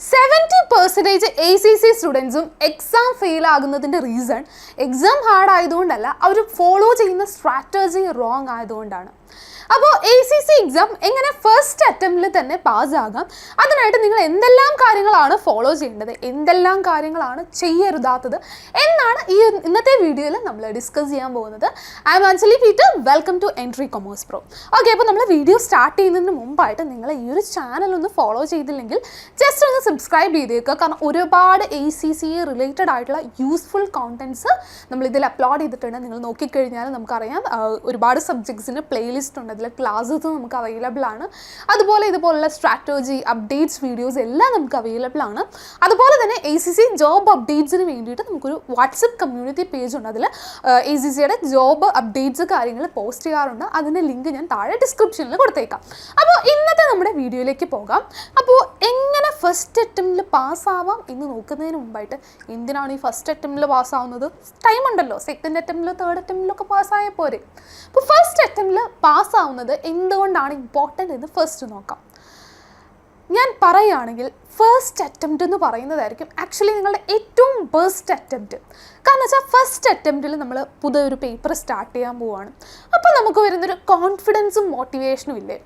70% ACC സ്റ്റുഡൻസും exam fail ആകുന്നതിൻ്റെ reason exam hard ആയതുകൊണ്ടല്ല, അവർ ഫോളോ ചെയ്യുന്ന സ്ട്രാറ്റജി റോങ് ആയതുകൊണ്ടാണ്. അപ്പോൾ ACC എക്സാം എങ്ങനെ ഫസ്റ്റ് അറ്റംപ്റ്റിൽ തന്നെ പാസ്സാകാം, അതിനായിട്ട് നിങ്ങൾ എന്തെല്ലാം കാര്യങ്ങളാണ് ഫോളോ ചെയ്യേണ്ടത്, എന്തെല്ലാം കാര്യങ്ങളാണ് ചെയ്യരുതാത്തത് എന്നാണ് ഈ ഇന്നത്തെ വീഡിയോയിൽ നമ്മൾ ഡിസ്കസ് ചെയ്യാൻ പോകുന്നത്. I am actually Peter, welcome to Entri commerce pro. Okay, അപ്പോൾ നമ്മൾ വീഡിയോ സ്റ്റാർട്ട് ചെയ്യുന്നതിന് മുമ്പായിട്ട് നിങ്ങൾ ഈ ഒരു ചാനൽ ഒന്ന് ഫോളോ ചെയ്തില്ലെങ്കിൽ ജസ്റ്റ് ഒന്ന് സബ്സ്ക്രൈബ് ചെയ്തേക്കുക. കാരണം ഒരുപാട് ACC റിലേറ്റഡ് ആയിട്ടുള്ള യൂസ്ഫുൾ കോണ്ടൻറ്റ്സ് നമ്മൾ ഇതിൽ അപ്ലോഡ് ചെയ്തിട്ടുണ്ട്. നിങ്ങൾ നോക്കിക്കഴിഞ്ഞാൽ നമുക്കറിയാം ഒരുപാട് സബ്ജക്ട്സിന് പ്ലേലിസ്റ്റ് ഉണ്ട്, അതിൽ ക്ലാസ്സസ് നമുക്ക് അവൈലബിൾ ആണ്. അതുപോലെ ഇതുപോലുള്ള സ്ട്രാറ്റജി അപ്ഡേറ്റ്സ് വീഡിയോസ് എല്ലാം നമുക്ക് അവൈലബിൾ ആണ്. അതുപോലെ തന്നെ ACC ജോബ് അപ്ഡേറ്റ്സിന് വേണ്ടിയിട്ട് നമുക്കൊരു വാട്സപ്പ് കമ്മ്യൂണിറ്റി പേജ് ഉണ്ട്. അതിൽ ACCയുടെ ജോബ് അപ്ഡേറ്റ്സ് കാര്യങ്ങൾ പോസ്റ്റ് ചെയ്യാറുണ്ട്. അതിൻ്റെ ലിങ്ക് ഞാൻ താഴെ ഡിസ്ക്രിപ്ഷനിൽ കൊടുത്തേക്കാം. അപ്പോൾ ഇന്നത്തെ നമ്മുടെ വീഡിയോയിലേക്ക് പോകാം. അപ്പോൾ എങ്ങനെ ഫസ്റ്റ് അറ്റംപ്റ്റിൽ പാസ്സാവാം എന്ന് നോക്കുന്നതിന് മുമ്പായിട്ട്, എന്തിനാണ് ഈ ഫസ്റ്റ് അറ്റംപ്റ്റിൽ പാസ്സാവുന്നത്? ടൈം ഉണ്ടല്ലോ, സെക്കൻഡ് അറ്റംപ്റ്റിലോ തേർഡ് അറ്റംപ്റ്റിലൊക്കെ പാസ്സായാൽ പോരെ. അപ്പോൾ ഫസ്റ്റ് അറ്റംപ്റ്റിൽ പാസ്സാവുന്നത് എന്തുകൊണ്ടാണ് ഇമ്പോർട്ടൻ്റ് എന്ന് ഫസ്റ്റ് നോക്കാം. ഞാൻ പറയുകയാണെങ്കിൽ ഫസ്റ്റ് അറ്റംപ്റ്റ് എന്ന് പറയുന്നതായിരിക്കും ആക്ച്വലി നിങ്ങളുടെ ഏറ്റവും ബെസ്റ്റ് അറ്റംപ്റ്റ്. കാരണം വെച്ചാൽ ഫസ്റ്റ് അറ്റംപ്റ്റിൽ നമ്മൾ പുതിയൊരു പേപ്പർ സ്റ്റാർട്ട് ചെയ്യാൻ പോവുകയാണ്. അപ്പോൾ നമുക്ക് വരുന്നൊരു കോൺഫിഡൻസും മോട്ടിവേഷനും ഇല്ലേ,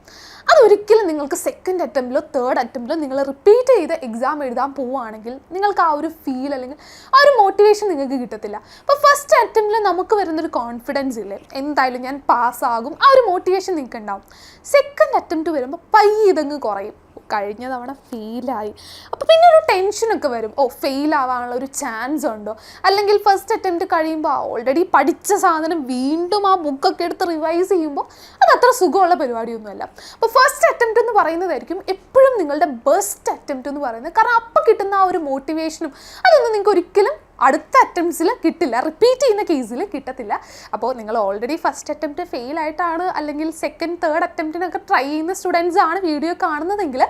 അതൊരിക്കലും നിങ്ങൾക്ക് സെക്കൻഡ് അറ്റംപ്റ്റിലോ തേർഡ് അറ്റംപ്റ്റിലോ നിങ്ങൾ റിപ്പീറ്റ് ചെയ്ത് എക്സാം എഴുതാൻ പോവുകയാണെങ്കിൽ നിങ്ങൾക്ക് ആ ഒരു ഫീൽ അല്ലെങ്കിൽ ആ ഒരു മോട്ടിവേഷൻ നിങ്ങൾക്ക് കിട്ടത്തില്ല. അപ്പോൾ ഫസ്റ്റ് അറ്റംപ്റ്റിൽ നമുക്ക് വരുന്നൊരു കോൺഫിഡൻസ് ഇല്ലേ, എന്തായാലും ഞാൻ പാസ്സാകും, ആ ഒരു മോട്ടിവേഷൻ നിങ്ങൾക്ക് ഉണ്ടാവും. സെക്കൻഡ് അറ്റംപ്റ്റ് വരുമ്പോൾ പയ്യെ ഇതങ്ങ് കുറയും. കഴിഞ്ഞ തവണ ഫെയിലായി, അപ്പോൾ പിന്നെ ഒരു ടെൻഷനൊക്കെ വരും. ഫെയിൽ ആവാനുള്ള ഒരു ചാൻസ് ഉണ്ടോ, അല്ലെങ്കിൽ ഫസ്റ്റ് അറ്റംപ്റ്റ് കഴിയുമ്പോൾ ഓൾറെഡി പഠിച്ച സാധനം വീണ്ടും ആ ബുക്കൊക്കെ എടുത്ത് റിവൈസ് ചെയ്യുമ്പോൾ അത് അത്ര സുഖമുള്ള പരിപാടിയൊന്നുമല്ല. അപ്പോൾ ഫസ്റ്റ് അറ്റംപ്റ്റ് എന്ന് പറയുന്നതായിരിക്കും എപ്പോഴും നിങ്ങളുടെ ബെസ്റ്റ് അറ്റംപ്റ്റ് എന്ന് പറയുന്നത്. കാരണം അപ്പോൾ കിട്ടുന്ന ആ ഒരു മോട്ടിവേഷനും അതൊന്നും നിങ്ങൾക്ക് ഒരിക്കലും അടുത്ത അറ്റംപ്റ്റ്സിൽ കിട്ടില്ല, റിപ്പീറ്റ് ചെയ്യുന്ന കേസിൽ കിട്ടത്തില്ല. അപ്പോൾ നിങ്ങൾ ഓൾറെഡി ഫസ്റ്റ് അറ്റംപ്റ്റ് ഫെയിൽ ആയിട്ടാണ് അല്ലെങ്കിൽ സെക്കൻഡ് തേർഡ് അറ്റംപ്റ്റിനൊക്കെ ട്രൈ ചെയ്യുന്ന സ്റ്റുഡൻസ് ആണ് വീഡിയോ കാണുന്നതെങ്കിൽ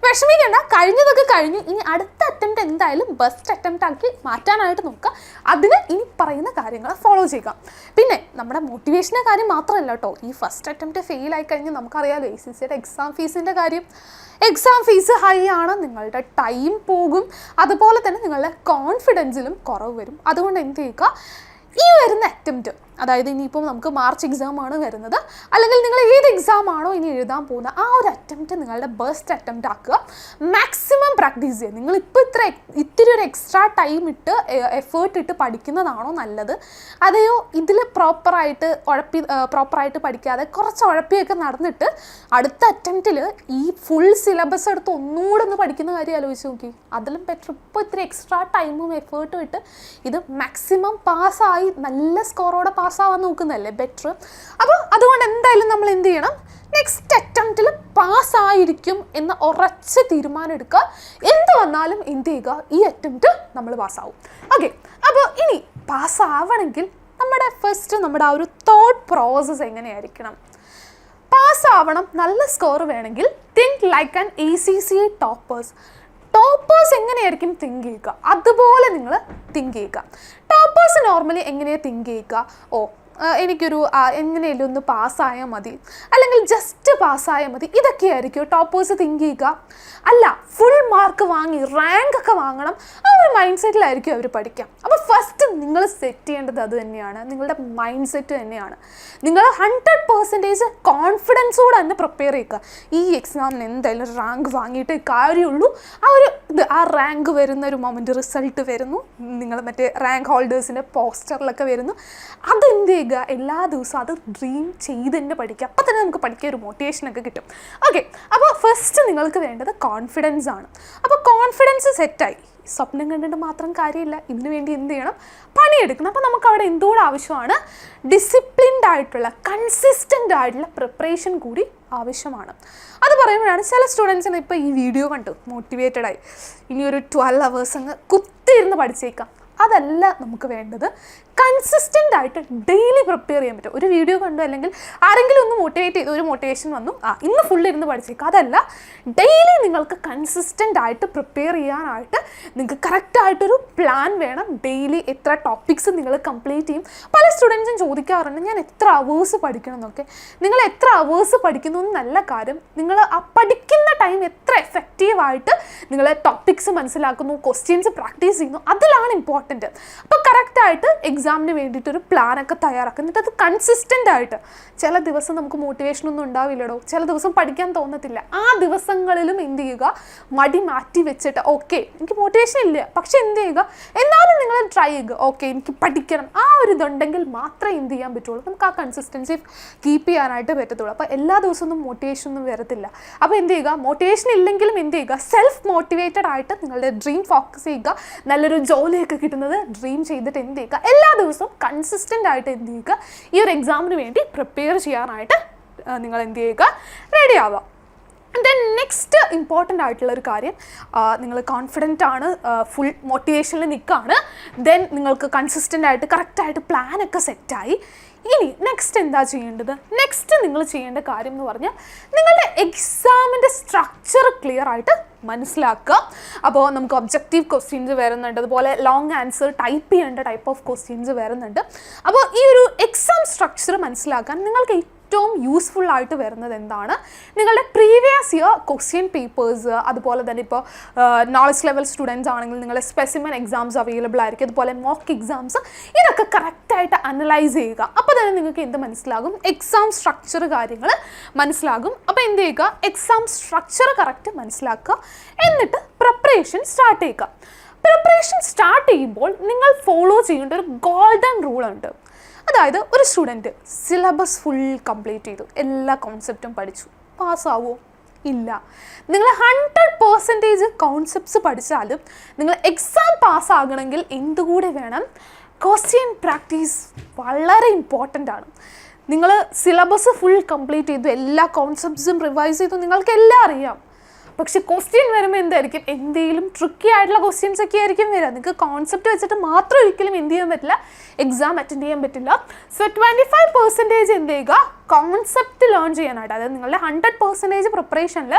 വിഷമിക്കേണ്ട, കഴിഞ്ഞതൊക്കെ കഴിഞ്ഞു. ഇനി അടുത്ത അറ്റംപ്റ്റ് എന്തായാലും ബെസ്റ്റ് അറ്റംപ്റ്റ് ആക്കി മാറ്റാനായിട്ട് നോക്കുക. അതിന് ഇനി പറയുന്ന കാര്യങ്ങൾ ഫോളോ ചെയ്യുക. പിന്നെ നമ്മുടെ മോട്ടിവേഷൻ്റെ കാര്യം മാത്രമല്ല കേട്ടോ, ഈ ഫസ്റ്റ് അറ്റംപ്റ്റ് ഫെയിൽ ആയി കഴിഞ്ഞാൽ നമുക്കറിയാമല്ലോ ACCയുടെ എക്സാം ഫീസിൻ്റെ കാര്യം. എക്സാം ഫീസ് ഹൈ ആണ്, നിങ്ങളുടെ ടൈം പോകും, അതുപോലെ തന്നെ നിങ്ങളുടെ കോൺഫിഡൻസിലും കുറവ് വരും. അതുകൊണ്ട് എന്ത് ചെയ്യുക, ഈ വരുന്ന അറ്റംപ്റ്റ്, അതായത് ഇനിയിപ്പോൾ നമുക്ക് മാർച്ച് എക്സാം ആണ് വരുന്നത്, അല്ലെങ്കിൽ നിങ്ങൾ ഏത് എക്സാം ആണോ ഇനി എഴുതാൻ പോകുന്നത് ആ ഒരു അറ്റംപ്റ്റ് നിങ്ങളുടെ ബെസ്റ്റ് അറ്റംപ്റ്റ് ആക്കുക. മാക്സിമം പ്രാക്ടീസ് ചെയ്യുക. നിങ്ങളിപ്പോൾ ഇത്തിരി ഒരു എക്സ്ട്രാ ടൈം ഇട്ട് എഫേർട്ട് ഇട്ട് പഠിക്കുന്നതാണോ നല്ലത്, അതെയോ ഇതിൽ പ്രോപ്പറായിട്ട് പഠിക്കാതെ കുറച്ച് ഉഴപ്പിയൊക്കെ നടന്നിട്ട് അടുത്ത അറ്റംപ്റ്റിൽ ഈ ഫുൾ സിലബസ് എടുത്ത് ഒന്നുകൂടെ ഒന്ന് പഠിക്കുന്ന കാര്യം ആലോചിച്ച് നോക്കി. അതിലും ബെറ്റർ ഇപ്പോൾ ഇത്തിരി എക്സ്ട്രാ ടൈമും എഫേർട്ടും ഇട്ട് ഇത് മാക്സിമം പാസ്സായി നല്ല സ്കോറോടെ പാസ്സാവാൻ നോക്കുന്നതല്ലേ ബെറ്റർ. അപ്പോൾ അതുകൊണ്ട് എന്തായാലും നമ്മൾ എന്ത് ചെയ്യണം, നെക്സ്റ്റ് അറ്റംപ്റ്റിൽ പാസ്സായിരിക്കും എന്ന ഉറച്ച തീരുമാനം എടുക്കുക. എന്ത് വന്നാലും എന്ത് ചെയ്യുക, ഈ അറ്റംപ്റ്റ് നമ്മൾ പാസ്സാവും. ഓക്കെ, അപ്പോൾ ഇനി പാസ്സാവണമെങ്കിൽ നമ്മുടെ ആ ഒരു തോട്ട് പ്രോസസ്സ് എങ്ങനെയായിരിക്കണം? പാസ്സാവണം, നല്ല സ്കോർ വേണമെങ്കിൽ think like an ACC toppers എങ്ങനെയായിരിക്കും തിങ്ക് ചെയ്യുക, അതുപോലെ നിങ്ങൾ തിങ്ക് ചെയ്യുക. ടോപ്പേഴ്സ് നോർമലി എങ്ങനെയാണ് തിങ്ക് ചെയ്യുക, എനിക്കൊരു എങ്ങനെയല്ലോ ഒന്ന് പാസ്സായാൽ മതി, അല്ലെങ്കിൽ ജസ്റ്റ് പാസ്സായാൽ മതി, ഇതൊക്കെയായിരിക്കും ടോപ്പേഴ്സ് തിങ്ക് ചെയ്യുക. അല്ല, ഫുൾ മാർക്ക് വാങ്ങി റാങ്ക് ഒക്കെ വാങ്ങണം, ആ ഒരു മൈൻഡ് സെറ്റിലായിരിക്കും അവർ പഠിക്കാം. അപ്പോൾ ഫസ്റ്റ് നിങ്ങൾ സെറ്റ് ചെയ്യേണ്ടത് അത് തന്നെയാണ്, നിങ്ങളുടെ മൈൻഡ് സെറ്റ് തന്നെയാണ്. നിങ്ങൾ 100% കോൺഫിഡൻസോടെ തന്നെ പ്രിപ്പയർ ചെയ്യുക. ഈ എക്സാമിന് എന്തായാലും റാങ്ക് വാങ്ങിയിട്ടേ കാര്യമുള്ളൂ. ആ റാങ്ക് വരുന്ന ഒരു മൊമെൻറ്റ്, റിസൾട്ട് വരുന്നു, നിങ്ങൾ മറ്റേ റാങ്ക് ഹോൾഡേഴ്സിൻ്റെ പോസ്റ്ററിലൊക്കെ വരുന്നു, അതെന്ത് ചെയ്യുക, എല്ലാ ദിവസവും അത് ഡ്രീം ചെയ്ത് തന്നെ പഠിക്കുക. അപ്പോൾ തന്നെ നമുക്ക് പഠിക്കാൻ ഒരു മോട്ടിവേഷനൊക്കെ കിട്ടും. ഓക്കെ, അപ്പോൾ ഫസ്റ്റ് നിങ്ങൾക്ക് വേണ്ടത് കോൺഫിഡൻസ് ആണ്. അപ്പോൾ കോൺഫിഡൻസ് സെറ്റായി, സ്വപ്നം കണ്ടിട്ട് മാത്രം കാര്യമില്ല, ഇതിനു വേണ്ടി എന്ത് ചെയ്യണം, പണിയെടുക്കണം. അപ്പോൾ നമുക്ക് അവിടെ എന്തുകൂടെ ആവശ്യമാണ്, ഡിസിപ്ലിൻഡ് ആയിട്ടുള്ള കൺസിസ്റ്റൻ്റ് ആയിട്ടുള്ള പ്രിപ്പറേഷൻ കൂടി ആവശ്യമാണ്. അത് പറയുമ്പോഴാണ് ചില സ്റ്റുഡൻസിന് ഇപ്പോൾ ഈ വീഡിയോ കണ്ടു മോട്ടിവേറ്റഡ് ആയി ഇനി ഒരു 12 hours അങ്ങ് കുത്തിയിരുന്ന് പഠിച്ചേക്കാം. അതല്ല നമുക്ക് വേണ്ടത്. കൺസിസ്റ്റൻ്റ് ആയിട്ട് ഡെയിലി പ്രിപ്പയർ ചെയ്യാൻ പറ്റും. ഒരു വീഡിയോ കണ്ടു അല്ലെങ്കിൽ ആരെങ്കിലും ഒന്ന് മോട്ടിവേറ്റ് ചെയ്തു, ഒരു മോട്ടിവേഷൻ വന്നു, ഇന്ന് ഫുൾ ഇരുന്ന് പഠിച്ചേക്കാം, അതല്ല, ഡെയിലി നിങ്ങൾക്ക് കൺസിസ്റ്റൻ്റ് ആയിട്ട് പ്രിപ്പയർ ചെയ്യാനായിട്ട് നിങ്ങൾക്ക് കറക്റ്റായിട്ടൊരു പ്ലാൻ വേണം. ഡെയിലി എത്ര ടോപ്പിക്സ് നിങ്ങൾ കംപ്ലീറ്റ് ചെയ്യും. പല സ്റ്റുഡൻസും ചോദിക്കാറുണ്ട് ഞാൻ എത്ര അവേഴ്സ് പഠിക്കണം എന്നൊക്കെ. നിങ്ങൾ എത്ര അവേഴ്സ് പഠിക്കുന്നു എന്നല്ല കാര്യം, നിങ്ങൾ ആ പഠിക്കുന്ന ടൈം എത്ര എഫക്റ്റീവായിട്ട് നിങ്ങൾ ടോപ്പിക്സ് മനസ്സിലാക്കുന്നു, ക്വസ്റ്റ്യൻസ് പ്രാക്ടീസ് ചെയ്യുന്നു, അതിലാണ് ഇമ്പോർട്ടൻറ്റ്. അപ്പോൾ കറക്റ്റായിട്ട് എക്സാമിന് വേണ്ടിയിട്ടൊരു പ്ലാനൊക്കെ തയ്യാറാക്കുക. എന്നിട്ട് അത് കൺസിസ്റ്റൻ്റ് ആയിട്ട്, ചില ദിവസം നമുക്ക് മോട്ടിവേഷനൊന്നും ഉണ്ടാവില്ലടോ, ചില ദിവസം പഠിക്കാൻ തോന്നത്തില്ല, ആ ദിവസങ്ങളിലും എന്ത് ചെയ്യുക, മടി മാറ്റി വെച്ചിട്ട് ഓക്കെ എനിക്ക് മോട്ടിവേഷൻ ഇല്ല പക്ഷെ എന്ത് ചെയ്യുക, എന്നാലും നിങ്ങൾ ട്രൈ ചെയ്യുക, ഓക്കെ എനിക്ക് പഠിക്കണം, ആ ഒരു ഇതുണ്ടെങ്കിൽ മാത്രമേ എന്ത് ചെയ്യാൻ പറ്റുള്ളൂ, നമുക്ക് ആ കൺസിസ്റ്റൻസി കീപ്പ് ചെയ്യാനായിട്ട് പറ്റത്തുള്ളൂ. അപ്പോൾ എല്ലാ ദിവസമൊന്നും മോട്ടിവേഷൻ ഒന്നും വരത്തില്ല. അപ്പോൾ എന്ത് ചെയ്യുക, മോട്ടിവേഷൻ ഇല്ലെങ്കിലും എന്ത് ചെയ്യുക, സെൽഫ് മോട്ടിവേറ്റഡ് ആയിട്ട് നിങ്ങളുടെ ഡ്രീം ഫോക്കസ് ചെയ്യുക. നല്ലൊരു ജോലിയൊക്കെ കിട്ടുന്നത് ഡ്രീം ചെയ്തിട്ട് എന്ത് ചെയ്യുക, എല്ലാ ദിവസവും കൺസിസ്റ്റൻ്റ് ആയിട്ട് എന്ത് ചെയ്യുക, ഈ ഒരു എക്സാമിന് വേണ്ടി പ്രിപ്പയർ ചെയ്യാനായിട്ട് നിങ്ങൾ എന്ത് ചെയ്യുക, റെഡി ആവുക. ദെൻ നെക്സ്റ്റ് ഇമ്പോർട്ടൻ്റ് ആയിട്ടുള്ളൊരു കാര്യം, നിങ്ങൾ കോൺഫിഡൻ്റ് ആണ്, ഫുൾ മോട്ടിവേഷനിൽ നിൽക്കുകയാണ്, ദെൻ നിങ്ങൾക്ക് കൺസിസ്റ്റൻ്റ് ആയിട്ട് കറക്റ്റായിട്ട് പ്ലാനൊക്കെ സെറ്റായി. ഇനി നെക്സ്റ്റ് എന്താ ചെയ്യേണ്ടത്? നെക്സ്റ്റ് നിങ്ങൾ ചെയ്യേണ്ട കാര്യം എന്ന് പറഞ്ഞാൽ നിങ്ങളുടെ എക്സാമിൻ്റെ സ്ട്രക്ചർ ക്ലിയർ ആയിട്ട് മനസ്സിലാക്കുക. അപ്പോൾ നമുക്ക് ഒബ്ജക്റ്റീവ് ക്വസ്റ്റ്യൻസ് വരുന്നുണ്ട്, അതുപോലെ ലോങ് ആൻസർ ടൈപ്പ് ചെയ്യേണ്ട ടൈപ്പ് ഓഫ് ക്വസ്റ്റ്യൻസ് വരുന്നുണ്ട്. അപ്പോൾ ഈ ഒരു എക്സാം സ്ട്രക്ചർ മനസ്സിലാക്കാൻ നിങ്ങൾക്ക് ഏറ്റവും യൂസ്ഫുൾ ആയിട്ട് വരുന്നത് എന്താണ്, നിങ്ങളുടെ പ്രീവിയസ് ഇയർ ക്വസ്റ്റ്യൻ പേപ്പേഴ്സ്, അതുപോലെ തന്നെ ഇപ്പോൾ നോളജ് ലെവൽ സ്റ്റുഡൻസ് ആണെങ്കിൽ നിങ്ങളുടെ സ്പെസിമെൻ എക്സാംസ് അവൈലബിൾ ആയിരിക്കും, അതുപോലെ മോക്ക് എക്സാംസ്, ഇതൊക്കെ കറക്റ്റായിട്ട് അനലൈസ് ചെയ്യുക. അപ്പോൾ തന്നെ നിങ്ങൾക്ക് എന്ത് മനസ്സിലാകും, എക്സാം സ്ട്രക്ചർ കാര്യങ്ങൾ മനസ്സിലാകും. അപ്പോൾ എന്ത് ചെയ്യുക, എക്സാം സ്ട്രക്ചർ കറക്റ്റ് മനസ്സിലാക്കുക, എന്നിട്ട് പ്രിപ്പറേഷൻ സ്റ്റാർട്ട് ചെയ്യുക. പ്രിപ്പറേഷൻ സ്റ്റാർട്ട് ചെയ്യുമ്പോൾ നിങ്ങൾ ഫോളോ ചെയ്യേണ്ട ഒരു ഗോൾഡൻ റൂൾ ഉണ്ട്. അതായത് ഒരു സ്റ്റുഡൻറ്റ് സിലബസ് ഫുൾ കംപ്ലീറ്റ് ചെയ്തു, എല്ലാ കോൺസെപ്റ്റും പഠിച്ചു, പാസ്സാവുമോ? ഇല്ല. നിങ്ങൾ 100% കോൺസെപ്റ്റ്സ് പഠിച്ചാലും നിങ്ങൾ എക്സാം പാസ്സാകണമെങ്കിൽ എന്തുകൂടി വേണം, ക്വസ്റ്റ്യൻ പ്രാക്ടീസ് വളരെ ഇമ്പോർട്ടൻ്റ് ആണ്. നിങ്ങൾ സിലബസ് ഫുൾ കംപ്ലീറ്റ് ചെയ്തു, എല്ലാ കോൺസെപ്റ്റ്സും റിവൈസ് ചെയ്തു, നിങ്ങൾക്കെല്ലാം അറിയാം, പക്ഷെ ക്വസ്റ്റ്യൻ വരുമ്പോൾ എന്തായിരിക്കും, എന്തെങ്കിലും ട്രിക്കി ആയിട്ടുള്ള ക്വസ്റ്റ്യൻസ് ഒക്കെ ആയിരിക്കും വരിക. നിങ്ങൾക്ക് കോൺസെപ്റ്റ് വെച്ചിട്ട് മാത്രം ഒരിക്കലും എന്ത് ചെയ്യാൻ പറ്റില്ല, എക്സാം അറ്റൻഡ് ചെയ്യാൻ പറ്റില്ല. സോ 25% എന്ത് ചെയ്യുക, കോൺസെപ്റ്റ് ലേൺ ചെയ്യാനായിട്ട്, അതായത് നിങ്ങളുടെ 100% പ്രിപ്പറേഷനിൽ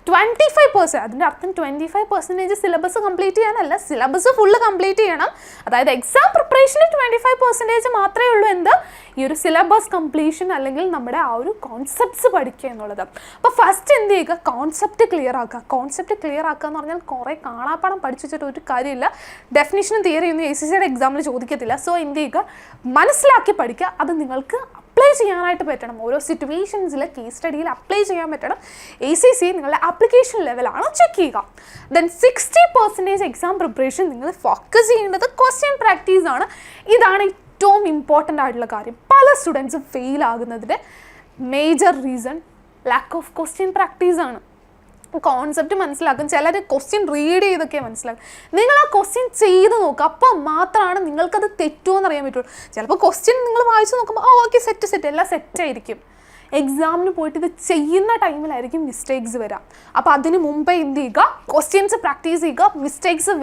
25%, അതിൻ്റെ അർത്ഥം 25% സിലബസ് കംപ്ലീറ്റ് ചെയ്യാനല്ല, സിലബസ് ഫുള്ള് കംപ്ലീറ്റ് ചെയ്യണം. അതായത് എക്സാം പ്രിപ്പറേഷന് 25% മാത്രമേ ഉള്ളൂ എന്ത്, ഈ ഒരു സിലബസ് കംപ്ലീഷൻ അല്ലെങ്കിൽ നമ്മുടെ ആ ഒരു കോൺസെപ്റ്റ്സ് പഠിക്കുക എന്നുള്ളത്. അപ്പോൾ ഫസ്റ്റ് എന്ത് ചെയ്യുക, കോൺസെപ്റ്റ് ക്ലിയർ ആക്കുക. കോൺസെപ്റ്റ് ക്ലിയർ ആക്കുക എന്ന് പറഞ്ഞാൽ കുറേ കാണാപ്പാടം പഠിച്ചു വെച്ചിട്ട് ഒരു കാര്യമില്ല, ഡെഫിനിഷനും തിയറിയൊന്നും ACCയുടെ എക്സാമിൽ ചോദിക്കത്തില്ല. സോ എന്ത് ചെയ്യുക, മനസ്സിലാക്കി പഠിക്കുക, അത് നിങ്ങൾക്ക് അപ്ലൈ ചെയ്യാനായിട്ട് പറ്റണം, ഓരോ സിറ്റുവേഷൻസിൽ കേസ് സ്റ്റഡിയിൽ അപ്ലൈ ചെയ്യാൻ പറ്റണം. ACC നിങ്ങളുടെ ആപ്ലിക്കേഷൻ ലെവലാണ് ചെക്ക് ചെയ്യുക. ദെൻ 60% എക്സാം പ്രിപ്പറേഷൻ നിങ്ങൾ ഫോക്കസ് ചെയ്യേണ്ടത് ക്വസ്റ്റ്യൻ പ്രാക്ടീസ് ആണ്. ഇതാണ് ഏറ്റവും ഇമ്പോർട്ടൻ്റ് ആയിട്ടുള്ള കാര്യം. പല സ്റ്റുഡൻസും ഫെയിൽ ആകുന്നതിൻ്റെ major reason lack of question practice ആണ്. കോൺസെപ്റ്റ് മനസ്സിലാക്കും, ചിലർ ക്വസ്റ്റ്യൻ റീഡ് ചെയ്തൊക്കെ മനസ്സിലാക്കും. നിങ്ങൾ ആ ക്വസ്റ്റ്യൻ ചെയ്ത് നോക്കുക, അപ്പം മാത്രമാണ് നിങ്ങൾക്കത് തെറ്റുമോ എന്നറിയാൻ പറ്റുള്ളൂ. ചിലപ്പോൾ ക്വസ്റ്റ്യൻ നിങ്ങൾ വായിച്ച് നോക്കുമ്പോൾ ഓക്കെ സെറ്റ് എല്ലാം സെറ്റായിരിക്കും, എക്സാമിന് പോയിട്ട് ഇത് ചെയ്യുന്ന ടൈമിലായിരിക്കും മിസ്റ്റേക്സ് വരാം. അപ്പോൾ അതിന് മുമ്പേ എന്ത് ചെയ്യുക, ക്വസ്റ്റ്യൻസ് പ്രാക്ടീസ് ചെയ്യുക. മിസ്റ്റേക്സ്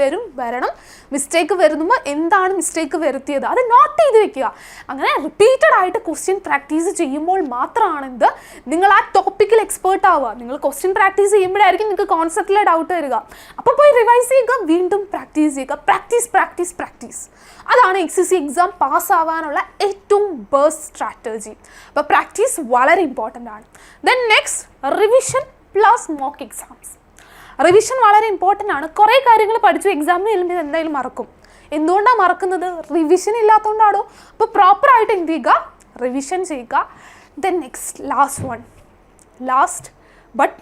വരണം, മിസ്റ്റേക്ക് വരുമ്പോൾ എന്താണ് മിസ്റ്റേക്ക് വരുത്തിയത് അത് നോട്ട് ചെയ്ത് വെക്കുക. അങ്ങനെ റിപ്പീറ്റഡ് ആയിട്ട് ക്വസ്റ്റ്യൻ പ്രാക്ടീസ് ചെയ്യുമ്പോൾ മാത്രമാണ് എന്ത്, നിങ്ങൾ ആ ടോപ്പിക്കിൽ എക്സ്പേർട്ട് ആവുക. നിങ്ങൾ ക്വസ്റ്റ്യൻ പ്രാക്ടീസ് ചെയ്യുമ്പോഴായിരിക്കും നിങ്ങൾക്ക് കോൺസെപ്റ്റിലെ ഡൗട്ട് വരിക. അപ്പോൾ പോയി റിവൈസ് ചെയ്യുക, വീണ്ടും പ്രാക്ടീസ് ചെയ്യുക, പ്രാക്ടീസ്. അതാണ് ACC എക്സാം പാസ്സാവാനുള്ള ഏറ്റവും ബെസ്റ്റ് സ്ട്രാറ്റജി. അപ്പോൾ പ്രാക്ടീസ് വളരെ ഇമ്പോർട്ടൻ്റ് ആണ്. Then next, revision plus mock exams. Revision വളരെ ഇമ്പോർട്ടൻ്റ് ആണ്. കുറേ കാര്യങ്ങൾ പഠിച്ചു, എക്സാമിന് ചെല്ലുമ്പോൾ എന്തായാലും മറക്കും. എന്തുകൊണ്ടാണ് മറക്കുന്നത്, റിവിഷൻ ഇല്ലാത്തതുകൊണ്ടാണോ? അപ്പോൾ പ്രോപ്പറായിട്ട് എന്ത് ചെയ്യുക, റിവിഷൻ ചെയ്യുക. Then next last but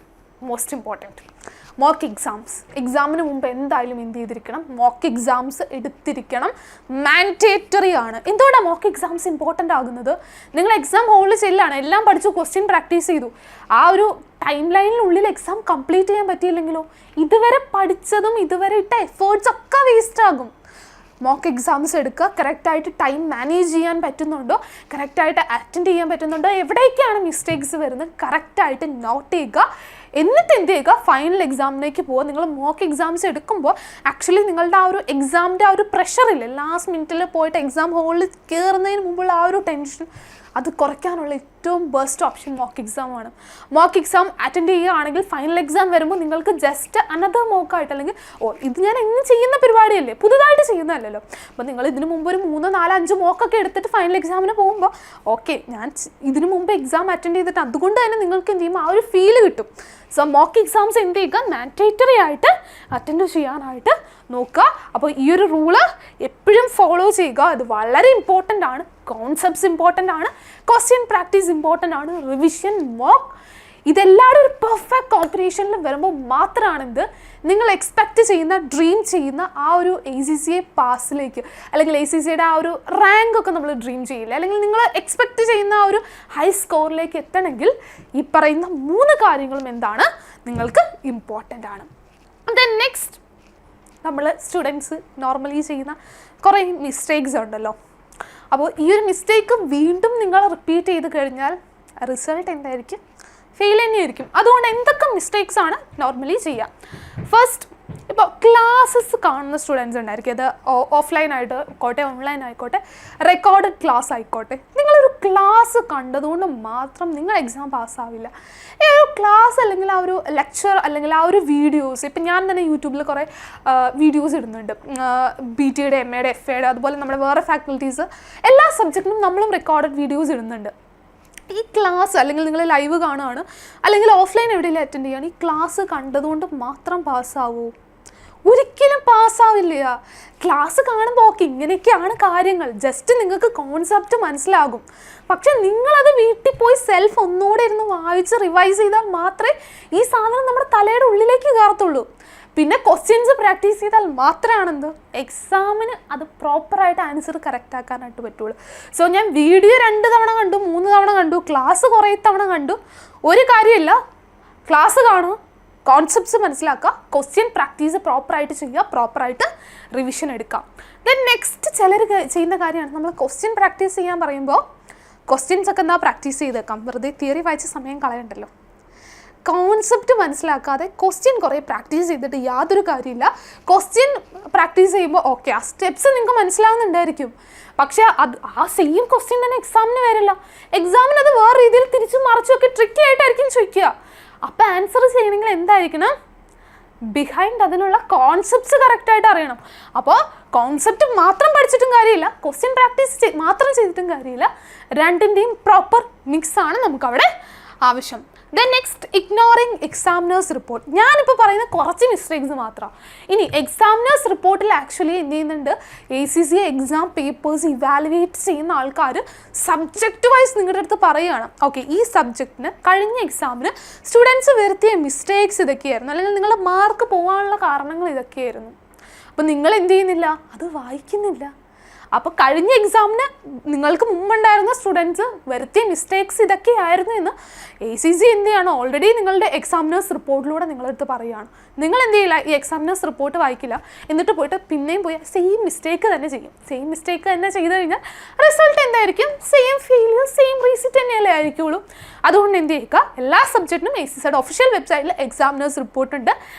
most important, mock exams. എക്സാമിന് മുമ്പ് എന്തായാലും എന്ത് ചെയ്തിരിക്കണം, മോക്ക് എക്സാംസ് എടുത്തിരിക്കണം, മാൻഡേറ്ററി ആണ്. എന്തുകൊണ്ടാണ് മോക്ക് എക്സാംസ് ഇമ്പോർട്ടൻ്റ് ആകുന്നത്, നിങ്ങൾ എക്സാം ഹോളിൽ ചെല്ലാണ്, എല്ലാം പഠിച്ചു, ക്വസ്റ്റ്യൻ പ്രാക്ടീസ് ചെയ്തു, ആ ഒരു ടൈം ലൈനിനുള്ളിൽ എക്സാം കംപ്ലീറ്റ് ചെയ്യാൻ പറ്റിയില്ലെങ്കിലോ ഇതുവരെ പഠിച്ചതും ഇതുവരെ ഇട്ട എഫേർട്സ് ഒക്കെ വേസ്റ്റ് ആകും. മോക്ക് എക്സാംസ് എടുക്കുക, കറക്റ്റായിട്ട് ടൈം മാനേജ് ചെയ്യാൻ പറ്റുന്നുണ്ടോ, കറക്റ്റായിട്ട് അറ്റൻഡ് ചെയ്യാൻ പറ്റുന്നുണ്ടോ, എവിടേക്കാണ് മിസ്റ്റേക്സ് വരുന്നത് കറക്റ്റായിട്ട് നോട്ട് ചെയ്യുക. എന്നിട്ട് എന്ത് ചെയ്യുക, ഫൈനൽ എക്സാമിലേക്ക് പോവുക. നിങ്ങൾ മോക്ക് എക്സാംസ് എടുക്കുമ്പോൾ ആക്ച്വലി നിങ്ങളുടെ ആ ഒരു എക്സാമിൻ്റെ ആ ഒരു പ്രഷറില്ലേ, ലാസ്റ്റ് മിനിറ്റിൽ പോയിട്ട് എക്സാം ഹോളിൽ കയറുന്നതിന് മുമ്പുള്ള ആ ഒരു ടെൻഷൻ, അത് കുറയ്ക്കാനുള്ള ഏറ്റവും ബെസ്റ്റ് ഓപ്ഷൻ മോക്ക് എക്സാമാണ്. മോക്ക് എക്സാം അറ്റൻഡ് ചെയ്യുകയാണെങ്കിൽ ഫൈനൽ എക്സാം വരുമ്പോൾ നിങ്ങൾക്ക് ജസ്റ്റ് അനദർ മോക്കായിട്ട്, അല്ലെങ്കിൽ ഇത് ഞാൻ എന്നും ചെയ്യുന്ന പരിപാടിയല്ലേ, പുതുതായിട്ട് ചെയ്യുന്നതല്ലല്ലോ. അപ്പോൾ നിങ്ങൾ ഇതിനു മുമ്പ് ഒരു 3, 4, 5 മോക്കൊക്കെ എടുത്തിട്ട് ഫൈനൽ എക്സാമിന് പോകുമ്പോൾ ഓക്കെ ഞാൻ ഇതിനു മുമ്പ് എക്സാം അറ്റൻഡ് ചെയ്തിട്ട്, അതുകൊണ്ട് തന്നെ നിങ്ങൾക്ക് എന്ത് ചെയ്യുമ്പോൾ ആ ഒരു ഫീൽ കിട്ടും. സോ മോക്ക് എക്സാംസ് എന്ത് ചെയ്യുക, മാൻഡേറ്ററി ആയിട്ട് അറ്റൻഡ് ചെയ്യാനായിട്ട് നോക്കുക. അപ്പോൾ ഈ ഒരു റൂള് എപ്പോഴും ഫോളോ ചെയ്യുക. ഇത് വളരെ ഇമ്പോർട്ടൻ്റ് ആണ്. കോൺസെപ്റ്റ്സ് ഇമ്പോർട്ടൻ്റ് ആണ്, ക്വസ്റ്റ്യൻ പ്രാക്ടീസ് ഇമ്പോർട്ടൻ്റ് ആണ്, റിവിഷൻ, മോക്ക്, ഇതെല്ലാവരും ഒരു പെർഫെക്റ്റ് കോമ്പിനേഷനിൽ വരുമ്പോൾ മാത്രമാണിത് നിങ്ങൾ എക്സ്പെക്റ്റ് ചെയ്യുന്ന, ഡ്രീം ചെയ്യുന്ന ആ ഒരു ACCA പാസിലേക്ക്, അല്ലെങ്കിൽ ACCAയുടെ ആ ഒരു റാങ്കൊക്കെ നമ്മൾ ഡ്രീം ചെയ്യില്ല, അല്ലെങ്കിൽ നിങ്ങൾ എക്സ്പെക്റ്റ് ചെയ്യുന്ന ആ ഒരു ഹൈ സ്കോറിലേക്ക് എത്തണമെങ്കിൽ ഈ പറയുന്ന 3 കാര്യങ്ങളും എന്താണ്, നിങ്ങൾക്ക് ഇമ്പോർട്ടൻ്റ് ആണ്. ദെൻ നെക്സ്റ്റ്, നമ്മൾ സ്റ്റുഡൻസ് നോർമലി ചെയ്യുന്ന കുറേ മിസ്റ്റേക്സ് ഉണ്ടല്ലോ. അപ്പോൾ ഈ ഒരു മിസ്റ്റേക്ക് വീണ്ടും നിങ്ങൾ റിപ്പീറ്റ് ചെയ്ത് കഴിഞ്ഞാൽ റിസൾട്ട് എന്തായിരിക്കും, ഫെയിൽ തന്നെയായിരിക്കും. അതുകൊണ്ട് എന്തൊക്കെ മിസ്റ്റേക്സ് ആണ് നോർമലി ചെയ്യുക? ഫസ്റ്റ്, ഇപ്പോൾ ക്ലാസ്സസ് കാണുന്ന സ്റ്റുഡൻസ് ഉണ്ടായിരിക്കും, അത് ഓഫ്ലൈൻ ആയിക്കോട്ടെ, ഓൺലൈൻ ആയിക്കോട്ടെ, റെക്കോർഡഡ് ക്ലാസ് ആയിക്കോട്ടെ. നിങ്ങളൊരു ക്ലാസ് കണ്ടതുകൊണ്ട് മാത്രം നിങ്ങൾ എക്സാം പാസ്സാവില്ല. ഈ ഒരു ക്ലാസ് അല്ലെങ്കിൽ ആ ഒരു ലെക്ചർ അല്ലെങ്കിൽ ആ ഒരു വീഡിയോസ്, ഇപ്പം ഞാൻ തന്നെ യൂട്യൂബിൽ കുറേ വീഡിയോസ് ഇടുന്നുണ്ട്, BTയുടെ, MAയുടെ, FAയുടെ, അതുപോലെ നമ്മുടെ വേറെ ഫാക്കൽറ്റീസ് എല്ലാ സബ്ജക്റ്റിനും നമ്മളും റെക്കോർഡഡ് വീഡിയോസ് ഇടുന്നുണ്ട്. ഈ ക്ലാസ് അല്ലെങ്കിൽ നിങ്ങൾ ലൈവ് കാണുകയാണ്, അല്ലെങ്കിൽ ഓഫ്ലൈൻ എവിടെയെങ്കിലും അറ്റൻഡ് ചെയ്യുകയാണ്, ഈ ക്ലാസ് കണ്ടതുകൊണ്ട് മാത്രം പാസ്സാവൂ? ഒരിക്കലും പാസ്സാവില്ല. ക്ലാസ് കാണുമ്പോൾ ഓക്കെ ഇങ്ങനെയൊക്കെയാണ് കാര്യങ്ങൾ, ജസ്റ്റ് നിങ്ങൾക്ക് കോൺസെപ്റ്റ് മനസ്സിലാകും. പക്ഷെ നിങ്ങളത് വീട്ടിൽ പോയി സെൽഫ് ഒന്നുകൂടെ ഇരുന്ന് വായിച്ച് റിവൈസ് ചെയ്താൽ മാത്രമേ ഈ സാധനം നമ്മുടെ തലയുടെ ഉള്ളിലേക്ക് കയറത്തുള്ളൂ. പിന്നെ ക്വസ്റ്റ്യൻസ് പ്രാക്ടീസ് ചെയ്താൽ മാത്രമാണെന്ത് എക്സാമിന് അത് പ്രോപ്പറായിട്ട് ആൻസർ കറക്റ്റ് ആക്കാനായിട്ട് പറ്റുള്ളൂ. സോ ഞാൻ വീഡിയോ 2 തവണ കണ്ടു, 3 തവണ കണ്ടു, ക്ലാസ് കുറേ തവണ കണ്ടു, ഒരു കാര്യമില്ല. ക്ലാസ് കാണുക, കോൺസെപ്റ്റ്സ് മനസ്സിലാക്കുക, ക്വസ്റ്റ്യൻ പ്രാക്ടീസ് പ്രോപ്പറായിട്ട് ചെയ്യുക, പ്രോപ്പറായിട്ട് റിവിഷൻ എടുക്കുക. ദെൻ നെക്സ്റ്റ് ചിലർ ചെയ്യുന്ന കാര്യമാണ്, നമ്മൾ ക്വസ്റ്റ്യൻ പ്രാക്ടീസ് ചെയ്യാൻ പറയുമ്പോൾ ക്വസ്റ്റ്യൻസ് ഒക്കെ എന്താ പ്രാക്ടീസ് ചെയ്തേക്കാം, വെറുതെ തിയറി വായിച്ച സമയം കളയണ്ടല്ലോ. കോൺസെപ്റ്റ് മനസ്സിലാക്കാതെ ക്വസ്റ്റ്യൻ കുറേ പ്രാക്ടീസ് ചെയ്തിട്ട് യാതൊരു കാര്യമില്ല. ക്വസ്റ്റ്യൻ പ്രാക്ടീസ് ചെയ്യുമ്പോൾ ഓക്കെ ആ സ്റ്റെപ്സ് നിങ്ങൾക്ക് മനസ്സിലാവുന്നുണ്ടായിരിക്കും, പക്ഷേ ആ സെയിം ക്വസ്റ്റ്യൻ തന്നെ എക്സാമിന് വരില്ല. എക്സാമിന് അത് വേറെ രീതിയിൽ തിരിച്ചും മറിച്ചൊക്കെ ട്രിക്കി ആയിട്ടായിരിക്കും ചോദിക്കുക. അപ്പോൾ ആൻസർ ചെയ്യണമെങ്കിൽ എന്തായിരിക്കണം, ബിഹൈൻഡ് അതിനുള്ള കോൺസെപ്റ്റ്സ് കറക്റ്റായിട്ട് അറിയണം. അപ്പോൾ കോൺസെപ്റ്റ് മാത്രം പഠിച്ചിട്ടും കാര്യമില്ല, ക്വസ്റ്റ്യൻ പ്രാക്ടീസ് മാത്രം ചെയ്തിട്ടും കാര്യമില്ല. രണ്ടിൻ്റെയും പ്രോപ്പർ മിക്സാണ് നമുക്കവിടെ ആവശ്യം. Then next, ignoring examiners report. ഞാനിപ്പോൾ പറയുന്ന കുറച്ച് മിസ്റ്റേക്സ് മാത്രമാണ്. ഇനി എക്സാമിനേഴ്സ് റിപ്പോർട്ടിൽ ആക്ച്വലി എന്ത് ചെയ്യുന്നുണ്ട്, ACCA എക്സാം പേപ്പേഴ്സ് ഇവാലുവേറ്റ് ചെയ്യുന്ന ആൾക്കാർ സബ്ജക്റ്റ് വൈസ് നിങ്ങളുടെ അടുത്ത് പറയുകയാണ്, ഓക്കെ ഈ സബ്ജക്റ്റിന് കഴിഞ്ഞ എക്സാമിന് സ്റ്റുഡൻസ് വരുത്തിയ മിസ്റ്റേക്സ് ഇതൊക്കെയായിരുന്നു, അല്ലെങ്കിൽ നിങ്ങളുടെ മാർക്ക് പോകാനുള്ള കാരണങ്ങൾ ഇതൊക്കെയായിരുന്നു. അപ്പോൾ നിങ്ങൾ എന്ത് ചെയ്യുന്നില്ല, അത് വായിക്കുന്നില്ല. അപ്പോൾ കഴിഞ്ഞ എക്സാമിന് നിങ്ങൾക്ക് മുമ്പുണ്ടായിരുന്ന സ്റ്റുഡൻസ് വരുത്തിയ മിസ്റ്റേക്സ് ഇതൊക്കെയായിരുന്നു എന്ന് ACCA എന്ത് ചെയ്യണം, ഓൾറെഡി നിങ്ങളുടെ എക്സാമിനേഴ്സ് റിപ്പോർട്ടിലൂടെ നിങ്ങളടുത്ത് പറയുകയാണ്. നിങ്ങൾ എന്ത് ചെയ്യില്ല, ഈ എക്സാമിനേഴ്സ് റിപ്പോർട്ട് വായിക്കില്ല, എന്നിട്ട് പോയിട്ട് പിന്നെയും പോയി സെയിം മിസ്റ്റേക്ക് തന്നെ ചെയ്യും. സെയിം മിസ്റ്റേക്ക് തന്നെ ചെയ്ത് കഴിഞ്ഞാൽ റിസൾട്ട് എന്തായിരിക്കും, സെയിം ഫെയിലിയർ, സെയിം റീസിറ്റ് തന്നെയല്ലേ ആയിരിക്കുള്ളൂ. അതുകൊണ്ട് എന്ത് ചെയ്യുക, എല്ലാ സബ്ജക്റ്റിനും ACCAയുടെ ഒഫീഷ്യൽ വെബ്സൈറ്റിൽ എക്സാമിനേഴ്സ് റിപ്പോർട്ട് ഉണ്ട്,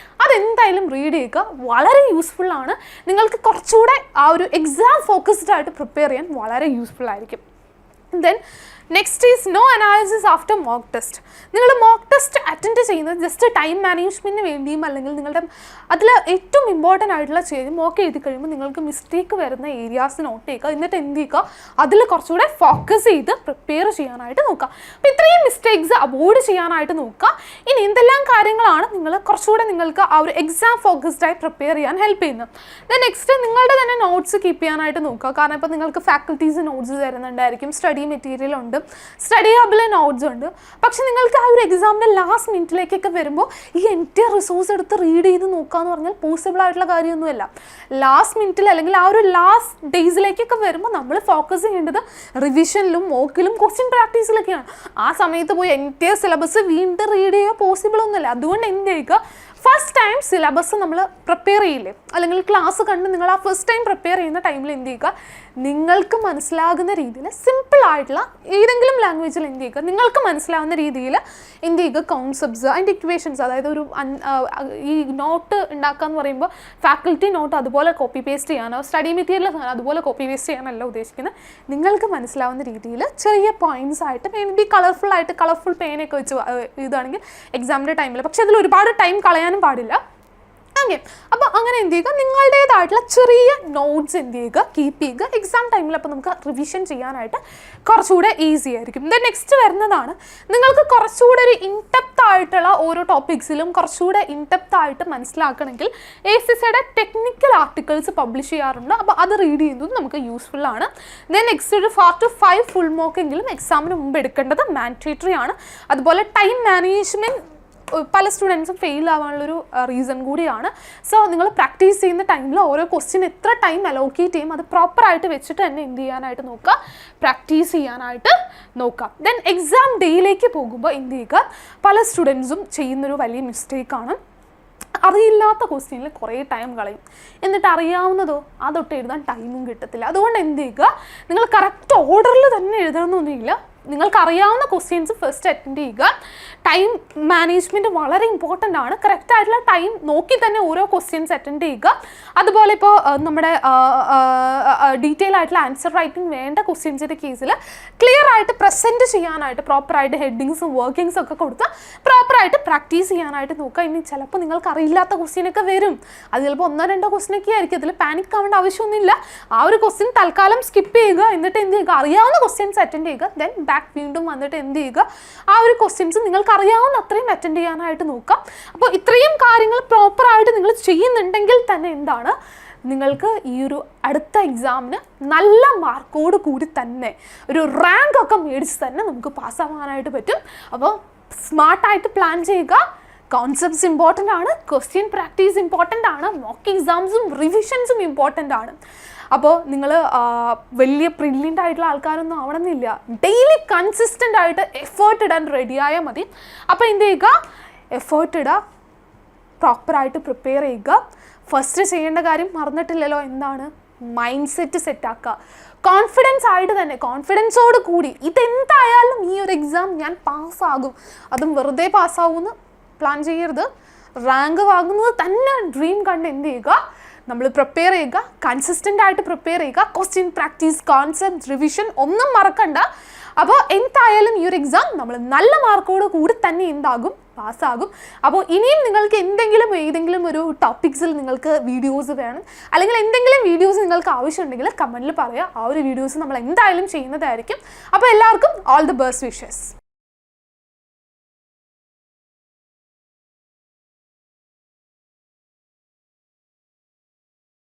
അതെന്തായാലും റീഡ് ചെയ്യുക. വളരെ യൂസ്ഫുൾ ആണ്, നിങ്ങൾക്ക് കുറച്ചുകൂടെ ആ ഒരു എക്സാം ഫോക്കസ്ഡ് ആയിട്ട് പ്രിപ്പയർ ചെയ്യാൻ വളരെ യൂസ്ഫുൾ ആയിരിക്കും. Then next is no analysis after mock test. നിങ്ങൾ മോക്ക് ടെസ്റ്റ് അറ്റൻഡ് ചെയ്യുന്നത് ജസ്റ്റ് ടൈം മാനേജ്മെൻറ്റിന് വേണ്ടിയും, അല്ലെങ്കിൽ നിങ്ങളുടെ അതിൽ ഏറ്റവും ഇമ്പോർട്ടൻ്റ് ആയിട്ടുള്ള ചെയ്ത് മോക്ക് എഴുതി കഴിയുമ്പോൾ നിങ്ങൾക്ക് മിസ്റ്റേക്ക് വരുന്ന ഏരിയാസ് നോട്ട് ചെയ്യുക, എന്നിട്ട് എന്ത് ചെയ്യുക, അതിൽ കുറച്ചുകൂടെ ഫോക്കസ് ചെയ്ത് പ്രിപ്പയർ ചെയ്യാനായിട്ട് നോക്കുക. അപ്പോൾ ഇത്രയും മിസ്റ്റേക്സ് അവോയ്ഡ് ചെയ്യാനായിട്ട് നോക്കുക. ഇനി എന്തെല്ലാം കാര്യങ്ങളാണ് നിങ്ങൾ കുറച്ചുകൂടെ നിങ്ങൾക്ക് ആ ഒരു എക്സാം ഫോക്കസ്ഡായി പ്രിപ്പയർ ചെയ്യാൻ ഹെൽപ്പ് ചെയ്യുന്നത്. ദെൻ നെക്സ്റ്റ്, നിങ്ങളുടെ തന്നെ നോട്ട്സ് കീപ്പ് ചെയ്യാനായിട്ട് നോക്കുക. കാരണം ഇപ്പോൾ നിങ്ങൾക്ക് ഫാക്കൽറ്റീസ് നോട്ട്സ് തരുന്നുണ്ടായിരിക്കും, സ്റ്റഡി മെറ്റീരിയൽ ഉണ്ട്, സ്റ്റഡി ഹബിലെ നോട്ട്സ് ഉണ്ട്. പക്ഷെ നിങ്ങൾക്ക് ആ ഒരു എക്സാമിൻ്റെ ലാസ്റ്റ് മിനിറ്റിലേക്കൊക്കെ വരുമ്പോൾ ഈ എൻറ്റയർ റിസോഴ്സ് എടുത്ത് റീഡ് ചെയ്ത് നോക്കുക എന്ന് പറഞ്ഞാൽ പോസിബിൾ ആയിട്ടുള്ള കാര്യമൊന്നുമല്ല. ലാസ്റ്റ് മിനിറ്റിൽ അല്ലെങ്കിൽ ആ ഒരു ലാസ്റ്റ് ഡേയ്സിലേക്കൊക്കെ വരുമ്പോൾ നമ്മൾ ഫോക്കസ് ചെയ്യേണ്ടത് റിവിഷനിലും മോക്കിലും ക്വസ്റ്റ്യൻ പ്രാക്ടീസിലൊക്കെയാണ്. ആ സമയത്ത് പോയി എൻറ്റയർ സിലബസ് വീണ്ടും റീഡ് ചെയ്യുക പോസിബിൾ ഒന്നുമല്ല. അതുകൊണ്ട് എന്ത് ചെയ്യുക, ഫസ്റ്റ് ടൈം സിലബസ് നമ്മൾ പ്രിപ്പയർ ചെയ്യില്ലേ, അല്ലെങ്കിൽ ക്ലാസ് കണ്ട് നിങ്ങൾ ആ ഫസ്റ്റ് ടൈം പ്രിപ്പയർ ചെയ്യുന്ന ടൈമിൽ എന്ത് ചെയ്യുക, നിങ്ങൾക്ക് മനസ്സിലാകുന്ന രീതിയിൽ സിമ്പിളായിട്ടുള്ള ഏതെങ്കിലും ലാംഗ്വേജിൽ എന്ത് ചെയ്യുക, നിങ്ങൾക്ക് മനസ്സിലാവുന്ന രീതിയിൽ എന്ത് ചെയ്യുക, കോൺസെപ്റ്റ്സ് അതിൻ്റെ ഇക്വേഷൻസ്, അതായത് ഒരു ഈ നോട്ട് ഉണ്ടാക്കുക എന്ന് പറയുമ്പോൾ ഫാക്കൽറ്റി നോട്ട് അതുപോലെ കോപ്പി പേസ്റ്റ് ചെയ്യാനോ സ്റ്റഡി മെറ്റീരിയൽ അതുപോലെ കോപ്പി പേസ്റ്റ് ചെയ്യാനല്ല ഉദ്ദേശിക്കുന്നത്. നിങ്ങൾക്ക് മനസ്സിലാവുന്ന രീതിയിൽ ചെറിയ പോയിന്റ്സ് ആയിട്ട് മേ ബി കളർഫുൾ പെയിനൊക്കെ വെച്ച് ഇതാണെങ്കിൽ എക്സാമിൻ്റെ ടൈമിൽ, പക്ഷേ അതിൽ ഒരുപാട് ടൈം കളയാനും പാടില്ല. ഓക്കെ, അപ്പോൾ അങ്ങനെ എന്ത് ചെയ്യുക, നിങ്ങളുടേതായിട്ടുള്ള ചെറിയ നോട്ട്സ് എന്ത് ചെയ്യുക, കീപ്പ് ചെയ്യുക എക്സാം ടൈമിൽ. അപ്പോൾ നമുക്ക് റിവിഷൻ ചെയ്യാനായിട്ട് കുറച്ചുകൂടെ ഈസി ആയിരിക്കും. ദെൻ നെക്സ്റ്റ് വരുന്നതാണ്, നിങ്ങൾക്ക് കുറച്ചുകൂടെ ഒരു ഇൻഡെപ്ത് ആയിട്ടുള്ള ഓരോ ടോപ്പിക്സിലും കുറച്ചുകൂടെ ഇൻഡെപ്ത് ആയിട്ട് മനസ്സിലാക്കണമെങ്കിൽ ACCയുടെ ടെക്നിക്കൽ ആർട്ടിക്കിൾസ് പബ്ലിഷ് ചെയ്യാറുണ്ട്. അപ്പോൾ അത് റീഡ് ചെയ്യുന്നത് നമുക്ക് യൂസ്ഫുൾ ആണ്. ദെൻ നെക്സ്റ്റ് ഒരു 4 to 5 ഫുൾ മോക്കെങ്കിലും എക്സാമിന് മുമ്പ് എടുക്കേണ്ടത് മാൻഡേറ്ററി ആണ്. അതുപോലെ ടൈം മാനേജ്മെൻറ്റ് പല സ്റ്റുഡൻസും ഫെയിൽ ആവാനുള്ളൊരു റീസൺ കൂടിയാണ്. സോ നിങ്ങൾ പ്രാക്ടീസ് ചെയ്യുന്ന ടൈമിൽ ഓരോ ക്വസ്റ്റ്യൻ എത്ര ടൈം അലോക്കേറ്റ് ചെയ്യും അത് പ്രോപ്പറായിട്ട് വെച്ചിട്ട് തന്നെ എന്ത് ചെയ്യാനായിട്ട് നോക്കുക, പ്രാക്ടീസ് ചെയ്യാനായിട്ട് നോക്കുക. ദെൻ എക്സാം ഡേയിലേക്ക് പോകുമ്പോൾ എന്ത് ചെയ്യുക, പല സ്റ്റുഡൻസും ചെയ്യുന്നൊരു വലിയ മിസ്റ്റേക്കാണ്, അറിയില്ലാത്ത ക്വസ്റ്റ്യനിൽ കുറേ ടൈം കളയും, എന്നിട്ട് അറിയാവുന്നതോ അതൊട്ട് എഴുതാൻ ടൈമും കിട്ടത്തില്ല. അതുകൊണ്ട് എന്ത് ചെയ്യുക, നിങ്ങൾ കറക്റ്റ് ഓർഡറിൽ തന്നെ എഴുതണമെന്നൊന്നുമില്ല, നിങ്ങൾക്ക് അറിയാവുന്ന ക്വസ്റ്റ്യൻസ് ഫസ്റ്റ് അറ്റൻഡ് ചെയ്യുക. ടൈം മാനേജ്മെൻറ്റ് വളരെ ഇമ്പോർട്ടൻ്റ് ആണ്. കറക്റ്റായിട്ടുള്ള ടൈം നോക്കി തന്നെ ഓരോ ക്വസ്റ്റ്യൻസ് അറ്റൻഡ് ചെയ്യുക. അതുപോലെ ഇപ്പോൾ നമ്മുടെ ഡീറ്റെയിൽ ആയിട്ടുള്ള ആൻസർ റൈറ്റിംഗ് വേണ്ട ക്വസ്റ്റ്യൻസിൻ്റെ കേസിൽ ക്ലിയർ ആയിട്ട് പ്രസൻറ്റ് ചെയ്യാനായിട്ട് പ്രോപ്പറായിട്ട് ഹെഡിങ്സും വർക്കിങ്സും ഒക്കെ കൊടുത്ത് പ്രോപ്പറായിട്ട് പ്രാക്ടീസ് ചെയ്യാനായിട്ട് നോക്കുക. ഇനി ചിലപ്പോൾ നിങ്ങൾക്ക് അറിയില്ലാത്ത ക്വസ്റ്റ്യനൊക്കെ വരും, അത് ചിലപ്പോൾ 1-2 ക്വസ്റ്റ്യനൊക്കെ ആയിരിക്കും, അതിൽ പാനിക് ആവേണ്ട ആവശ്യമൊന്നുമില്ല. ആ ഒരു ക്വസ്റ്റ്യൻ തൽക്കാലം സ്കിപ്പ് ചെയ്യുക, എന്നിട്ട് എന്ത് ചെയ്യുക, അറിയാവുന്ന ക്വസ്റ്റ്യൻസ് അറ്റൻഡ് ചെയ്യുക. ദെൻ വീണ്ടും വന്നിട്ട് എന്ത് ചെയ്യുക, ആ ഒരു ക്വസ്റ്റ്യൻസ് നിങ്ങൾക്ക് അറിയാവുന്ന അത്രയും അറ്റൻഡ് ചെയ്യാനായിട്ട് നോക്കാം. അപ്പോൾ ഇത്രയും കാര്യങ്ങൾ പ്രോപ്പറായിട്ട് നിങ്ങൾ ചെയ്യുന്നുണ്ടെങ്കിൽ തന്നെ എന്താണ്, നിങ്ങൾക്ക് ഈ ഒരു അടുത്ത എക്സാമിന് നല്ല മാർക്കോട് കൂടി തന്നെ ഒരു റാങ്ക് ഒക്കെ മേടിച്ച് തന്നെ നമുക്ക് പാസ്സാവാനായിട്ട് പറ്റും. അപ്പോൾ സ്മാർട്ടായിട്ട് പ്ലാൻ ചെയ്യുക. കോൺസെപ്റ്റ്സ് ഇമ്പോർട്ടൻ്റ് ആണ്, ക്വസ്റ്റ്യൻ പ്രാക്ടീസ് ഇമ്പോർട്ടൻ്റ് ആണ്, മോക്ക് എക്സാംസും റിവിഷൻസും ഇമ്പോർട്ടൻ്റ് ആണ്. അപ്പോൾ നിങ്ങൾ വലിയ ബ്രില്യൻ്റ് ആയിട്ടുള്ള ആൾക്കാരൊന്നും ആവണമെന്നില്ല, ഡെയിലി കൺസിസ്റ്റൻ്റ് ആയിട്ട് എഫേർട്ട് ഇടാൻ റെഡിയായാൽ മതി. അപ്പോൾ എന്ത് ചെയ്യുക, എഫേർട്ട് ഇടുക, പ്രോപ്പറായിട്ട് പ്രിപ്പയർ ചെയ്യുക. ഫസ്റ്റ് ചെയ്യേണ്ട കാര്യം മറന്നിട്ടില്ലല്ലോ, എന്താണ്, മൈൻഡ് സെറ്റ് സെറ്റാക്കുക. കോൺഫിഡൻസ് ആയിട്ട് തന്നെ, കോൺഫിഡൻസോട് കൂടി ഇതെന്തായാലും ഈ ഒരു എക്സാം ഞാൻ പാസ്സാകും, അതും വെറുതെ പാസ്സാകുമെന്ന് പ്ലാൻ ചെയ്യരുത്. റാങ്ക് വാങ്ങുന്നത് തന്നെ ഡ്രീം കണ്ട് എന്ത് ചെയ്യുക, നമ്മൾ പ്രിപ്പയർ ചെയ്യുക, കൺസിസ്റ്റൻ്റ് ആയിട്ട് പ്രിപ്പയർ ചെയ്യുക. ക്വസ്റ്റ്യൻ പ്രാക്ടീസ്, കോൺസെപ്റ്റ് റിവിഷൻ ഒന്നും മറക്കണ്ട. അപ്പോൾ എന്തായാലും ഈ ഒരു എക്സാം നമ്മൾ നല്ല മാർക്കോട് കൂടി തന്നെ എന്താകും, പാസ്സാകും. അപ്പോൾ ഇനിയും നിങ്ങൾക്ക് ഏതെങ്കിലും ഒരു ടോപ്പിക്സിൽ നിങ്ങൾക്ക് വീഡിയോസ് വേണം, അല്ലെങ്കിൽ എന്തെങ്കിലും വീഡിയോസ് നിങ്ങൾക്ക് ആവശ്യമുണ്ടെങ്കിൽ കമൻറ്റിൽ പറയുക. ആ ഒരു വീഡിയോസ് നമ്മൾ എന്തായാലും ചെയ്യുന്നതായിരിക്കും. അപ്പോൾ എല്ലാവർക്കും ഓൾ ദി ബെസ്റ്റ് വിഷസ്.